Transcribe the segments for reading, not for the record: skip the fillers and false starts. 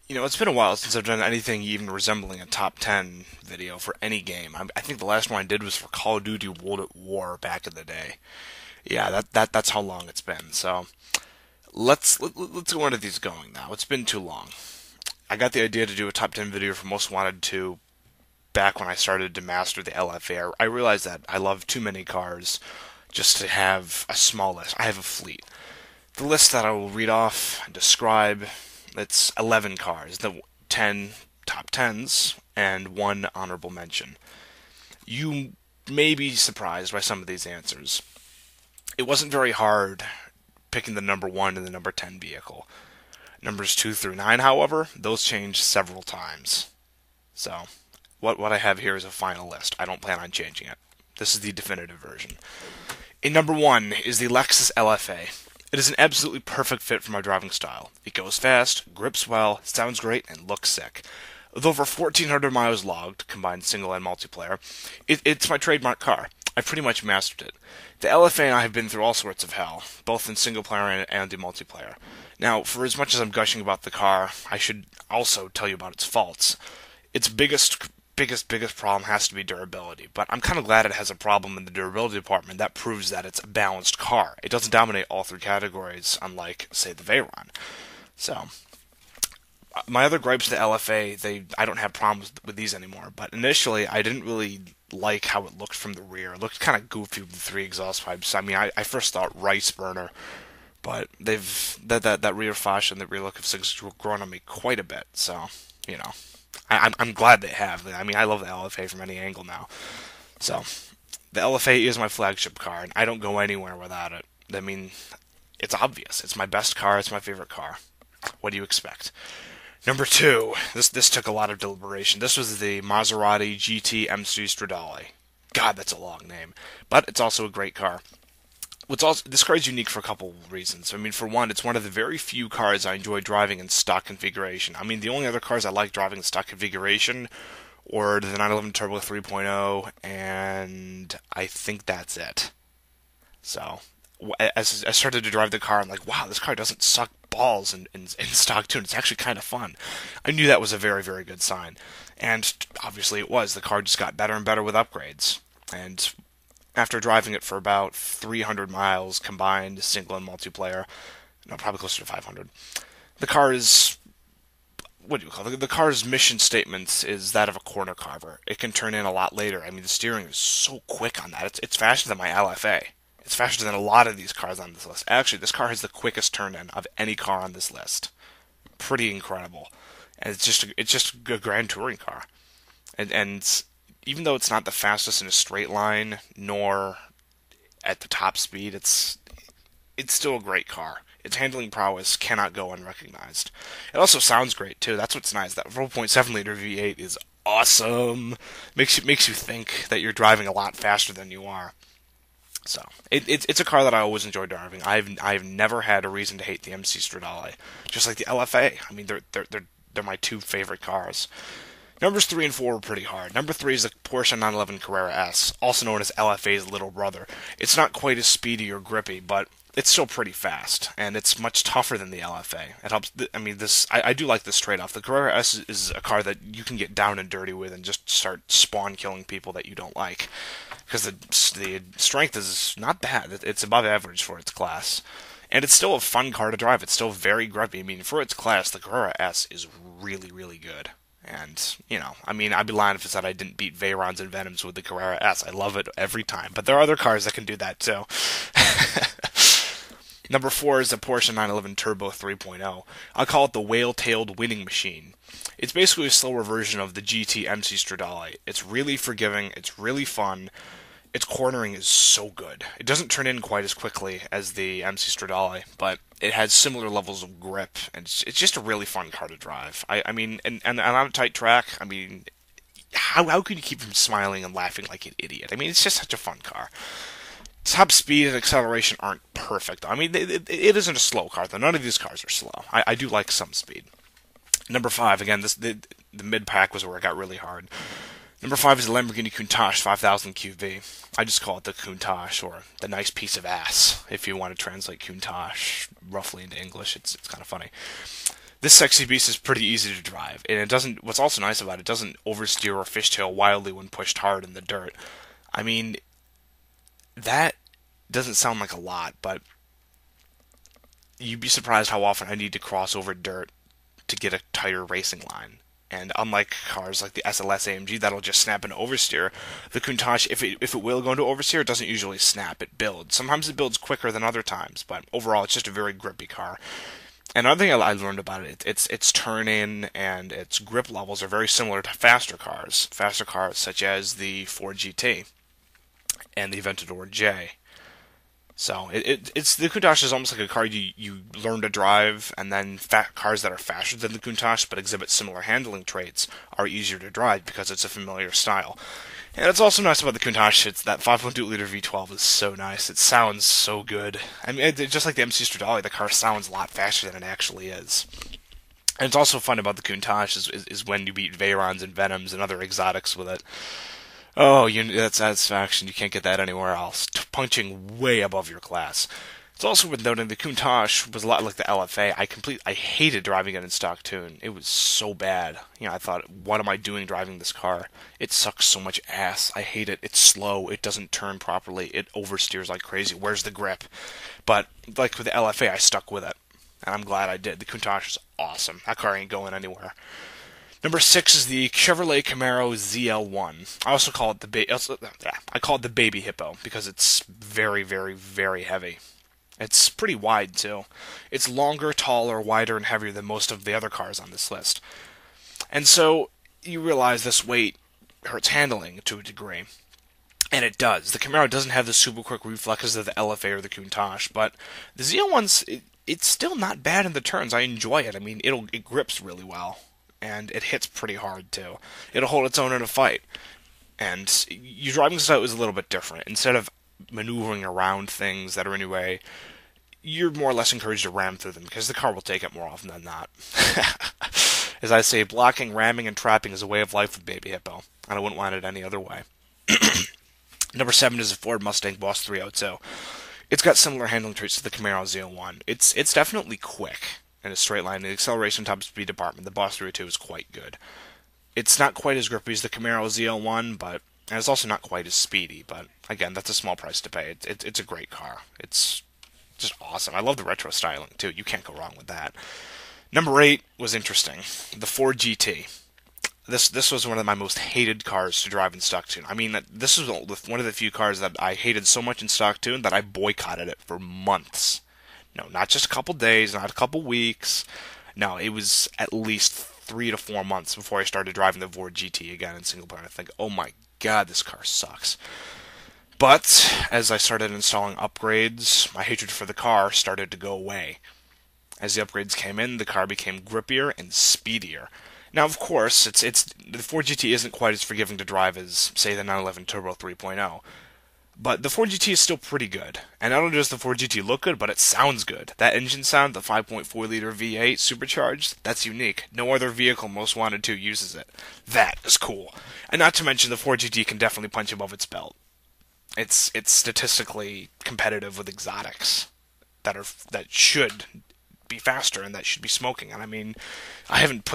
You know, it's been a while since I've done anything even resembling a top 10 video for any game. I think the last one I did was for Call of Duty World at War back in the day. Yeah, that's how long it's been. So let's go into these going now. It's been too long. I got the idea to do a top 10 video for Most Wanted 2 back when I started to master the LFA. I realized that I love too many cars just to have a small list. I have a fleet. The list that I will read off and describe, it's 11 cars, the 10 top 10s, and one honorable mention. You may be surprised by some of these answers. It wasn't very hard picking the number 1 and the number 10 vehicle. Numbers 2 through 9, however, those changed several times. So, what I have here is a final list. I don't plan on changing it. This is the definitive version. In number 1 is the Lexus LFA. It is an absolutely perfect fit for my driving style. It goes fast, grips well, sounds great, and looks sick. With over 1,400 miles logged, combined single and multiplayer, it's my trademark car. I've pretty much mastered it. The LFA and I have been through all sorts of hell, both in single player and the multiplayer. Now, for as much as I'm gushing about the car, I should also tell you about its faults. Its biggest problem has to be durability, but I'm kind of glad it has a problem in the durability department. That proves that it's a balanced car. It doesn't dominate all three categories, unlike, say, the Veyron. So, my other gripes to the LFA, I don't have problems with these anymore, but initially I didn't really like how it looked from the rear. It looked kind of goofy with the 3 exhaust pipes. I mean, I first thought rice burner, but that rear fascia and the rear look of things have grown on me quite a bit, so, you know. I'm glad they have. I mean, I love the LFA from any angle now. So, the LFA is my flagship car, and I don't go anywhere without it. I mean, it's obvious. It's my best car. It's my favorite car. What do you expect? Number 2. This took a lot of deliberation. This was the Maserati GT MC Stradale. God, that's a long name. But it's also a great car. This car is unique for a couple reasons. I mean, for one, it's one of the very few cars I enjoy driving in stock configuration. I mean, the only other cars I like driving in stock configuration were the 911 Turbo 3.0, and I think that's it. So, as I started to drive the car, I'm like, wow, this car doesn't suck balls in stock tune. It's actually kind of fun. I knew that was a very, very good sign. And obviously it was. The car just got better and better with upgrades. And after driving it for about 300 miles combined, single and multiplayer, no, probably closer to 500, the car is, what do you call it? The car's mission statement is that of a corner carver. It can turn in a lot later. I mean, the steering is so quick on that. It's faster than my LFA. It's faster than a lot of these cars on this list. Actually, this car has the quickest turn-in of any car on this list. Pretty incredible. And it's just a grand touring car. And even though it's not the fastest in a straight line, nor at the top speed, it's still a great car. Its handling prowess cannot go unrecognized. It also sounds great too. That's what's nice. That 4.7 liter V8 is awesome. Makes you think that you're driving a lot faster than you are. So it's a car that I always enjoy driving. I've never had a reason to hate the MC Stradale, just like the LFA. I mean, they're my 2 favorite cars. Numbers 3 and 4 were pretty hard. Number 3 is the Porsche 911 Carrera S, also known as LFA's little brother. It's not quite as speedy or grippy, but it's still pretty fast, and it's much tougher than the LFA. It helps. I mean, I do like this trade-off. The Carrera S is a car that you can get down and dirty with and just start spawn killing people that you don't like, because the strength is not bad. It's above average for its class. And it's still a fun car to drive. It's still very grippy. I mean, for its class, the Carrera S is really, really good. And, you know, I mean, I'd be lying if I said I didn't beat Veyrons and Venoms with the Carrera S. I love it every time. But there are other cars that can do that, too. Number 4 is the Porsche 911 Turbo 3.0. I call it the whale-tailed winning machine. It's basically a slower version of the GT MC Stradale. It's really forgiving. It's really fun. Its cornering is so good. It doesn't turn in quite as quickly as the MC Stradale, but it has similar levels of grip, and it's just a really fun car to drive. I mean, and on a tight track, I mean, how can you keep from smiling and laughing like an idiot? I mean, it's just such a fun car. Top speed and acceleration aren't perfect. I mean, it isn't a slow car, though. None of these cars are slow. I do like some speed. Number 5, again, the mid-pack was where it got really hard. Number 5 is the Lamborghini Countach 5000 QV. I just call it the Countach, or the nice piece of ass, if you want to translate Countach roughly into English. It's kind of funny. This sexy beast is pretty easy to drive, and it doesn't. What's also nice about it doesn't oversteer or fishtail wildly when pushed hard in the dirt. I mean, that doesn't sound like a lot, but you'd be surprised how often I need to cross over dirt to get a tighter racing line. And unlike cars like the SLS AMG that'll just snap into oversteer, the Countach, if it will go into oversteer, it doesn't usually snap. It builds. Sometimes it builds quicker than other times, but overall it's just a very grippy car. Another thing I learned about it, its turn-in and its grip levels are very similar to faster cars such as the Ford GT and the Aventador J. So it's the Countach is almost like a car you learn to drive, and then cars that are faster than the Countach but exhibit similar handling traits are easier to drive because it's a familiar style. And it's also nice about the Countach, it's that 5.2 liter V12 is so nice. It sounds so good. I mean, just like the MC Stradale, the car sounds a lot faster than it actually is. And it's also fun about the Countach is when you beat Veyrons and Venoms and other exotics with it. Oh, that satisfaction, you can't get that anywhere else. Punching way above your class. It's also worth noting the Countach was a lot like the LFA. I hated driving it in stock tune. It was so bad. I thought, what am I doing driving this car? It sucks so much ass. I hate it. It's slow. It doesn't turn properly. It oversteers like crazy. Where's the grip? But like with the LFA, I stuck with it. And I'm glad I did. The Countach is awesome. That car ain't going anywhere. Number 6 is the Chevrolet Camaro ZL1. I also call it the baby hippo because it's very, very, very heavy. It's pretty wide too. It's longer, taller, wider, and heavier than most of the other cars on this list. And so you realize this weight hurts handling to a degree. And it does. The Camaro doesn't have the super quick reflexes of the LFA or the Countach, but the ZL1's it's still not bad in the turns. I enjoy it. I mean, it grips really well. And it hits pretty hard, too. It'll hold its own in a fight. And your driving style is a little bit different. Instead of maneuvering around things that are in your way, you're more or less encouraged to ram through them, because the car will take it more often than not. As I say, blocking, ramming, and trapping is a way of life with Baby Hippo, and I wouldn't want it any other way. Number 7 is a Ford Mustang Boss 302. It's got similar handling traits to the Camaro ZL1. It's definitely quick. In a straight line, the acceleration top speed department, the Boss 302 is quite good. It's not quite as grippy as the Camaro ZL1, and it's also not quite as speedy, but again, that's a small price to pay. It's a great car. It's just awesome. I love the retro styling, too. You can't go wrong with that. Number 8 was interesting. The Ford GT. This was one of my most hated cars to drive in stock tune. I mean, this was one of the few cars that I hated so much in stock tune that I boycotted it for months. No, not just a couple days, not a couple weeks. No, it was at least 3 to 4 months before I started driving the Ford GT again in single player. And I think, oh my god, this car sucks. But as I started installing upgrades, my hatred for the car started to go away. As the upgrades came in, the car became grippier and speedier. Now, of course, the Ford GT isn't quite as forgiving to drive as, say, the 911 Turbo 3.0. But the Ford GT is still pretty good. And not only does the Ford GT look good, but it sounds good. That engine sound, the 5.4 liter V8 supercharged, that's unique. No other vehicle Most Wanted 2 uses it. That is cool. And not to mention the Ford GT can definitely punch above its belt. It's statistically competitive with exotics that should be faster and that should be smoking. And I mean, I haven't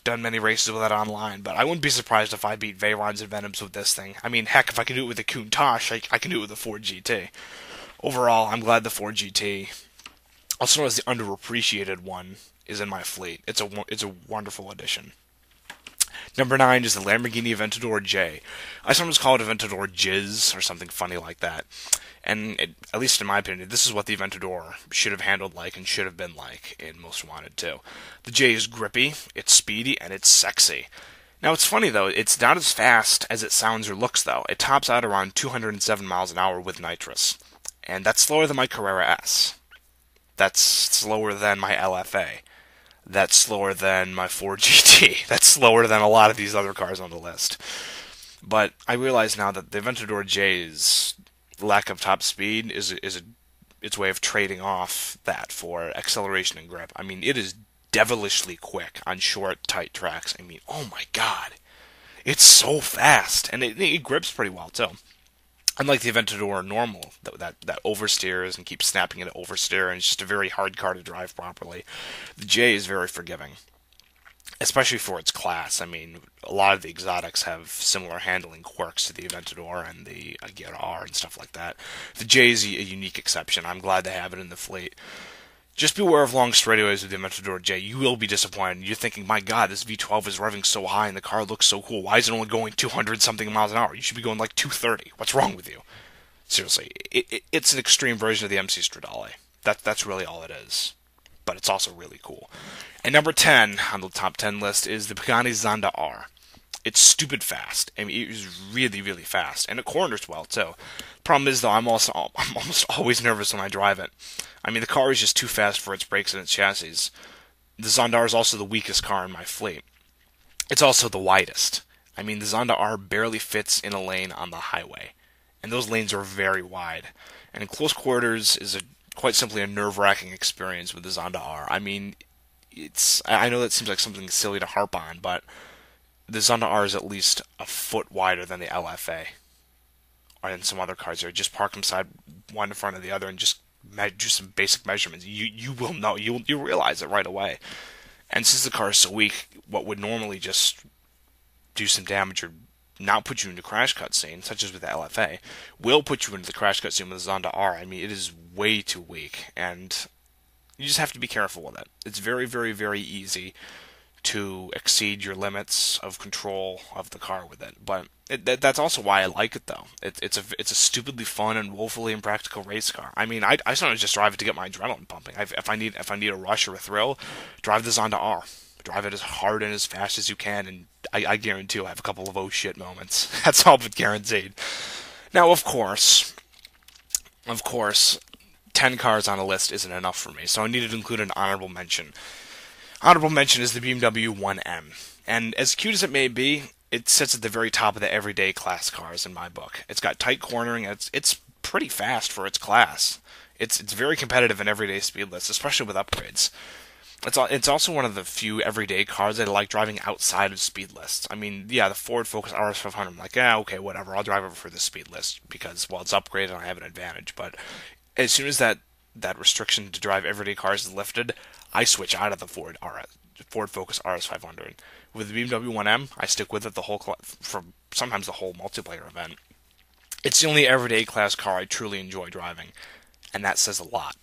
done many races with that online, but I wouldn't be surprised if I beat Veyrons and Venoms with this thing. I mean, heck, if I can do it with the Countach, I can do it with the Ford GT. Overall, I'm glad the Ford GT, also known as the underappreciated one, is in my fleet. It's a wonderful addition. Number 9 is the Lamborghini Aventador J. I sometimes call it Aventador Jizz or something funny like that. And at least in my opinion, this is what the Aventador should have handled like and should have been like in Most Wanted 2. The J is grippy, it's speedy, and it's sexy. Now it's funny though, it's not as fast as it sounds or looks though. It tops out around 207 miles an hour with nitrous. And that's slower than my Carrera S. That's slower than my LFA. That's slower than my Ford GT. That's slower than a lot of these other cars on the list. But I realize now that the Aventador J's lack of top speed is its way of trading off that for acceleration and grip. I mean, it is devilishly quick on short, tight tracks. I mean, oh my god. It's so fast. And it grips pretty well, too. Unlike the Aventador normal, that oversteers and keeps snapping into oversteer, and it's just a very hard car to drive properly. The J is very forgiving, especially for its class. I mean, a lot of the exotics have similar handling quirks to the Aventador and the Agera R and stuff like that. The J is a unique exception. I'm glad to have it in the fleet. Just beware of long straightaways with the Aventador J. You will be disappointed. You're thinking, my God, this V12 is revving so high and the car looks so cool. Why is it only going 200 something miles an hour? You should be going like 230. What's wrong with you? Seriously, it's an extreme version of the MC Stradale. That's really all it is. But it's also really cool. And number 10 on the top 10 list is the Pagani Zonda R. It's stupid fast. I mean, it is really, really fast, and it corners well too. Problem is, though, I'm almost always nervous when I drive it. I mean, the car is just too fast for its brakes and its chassis. The Zonda R is also the weakest car in my fleet. It's also the widest. I mean, the Zonda R barely fits in a lane on the highway, and those lanes are very wide. And in close quarters is quite simply a nerve-wracking experience with the Zonda R. I mean, I know that seems like something silly to harp on, but the Zonda R is at least a foot wider than the LFA, or in some other cars. There, just park them side one in front of the other and just do some basic measurements. You will know. You'll realize it right away. And since the car is so weak, what would normally just do some damage or not put you into crash cutscene, such as with the LFA, will put you into the crash cutscene with the Zonda R. I mean, it is way too weak, and you just have to be careful with it. It's very, very, very easy to exceed your limits of control of the car with it. But that's also why I like it, though. It's a stupidly fun and woefully impractical race car. I mean, I sometimes just drive it to get my adrenaline pumping. If I need a rush or a thrill, drive the Zonda R. Drive it as hard and as fast as you can, and I guarantee you'll have a couple of oh shit moments. That's all but guaranteed. Now, of course, 10 cars on a list isn't enough for me, so I needed to include an honorable mention. Honorable mention is the BMW 1M. And as cute as it may be, it sits at the very top of the everyday class cars in my book. It's got tight cornering, and it's pretty fast for its class. It's very competitive in everyday speed lists, especially with upgrades. It's also one of the few everyday cars that I like driving outside of speed lists. I mean, yeah, the Ford Focus RS500, I'm like, yeah, okay, whatever, I'll drive over for the speed list because, well, it's upgraded and I have an advantage. But as soon as that restriction to drive everyday cars is lifted, I switch out of the Ford Focus RS500. With the BMW 1M, I stick with it for sometimes the whole multiplayer event. It's the only everyday class car I truly enjoy driving, and that says a lot.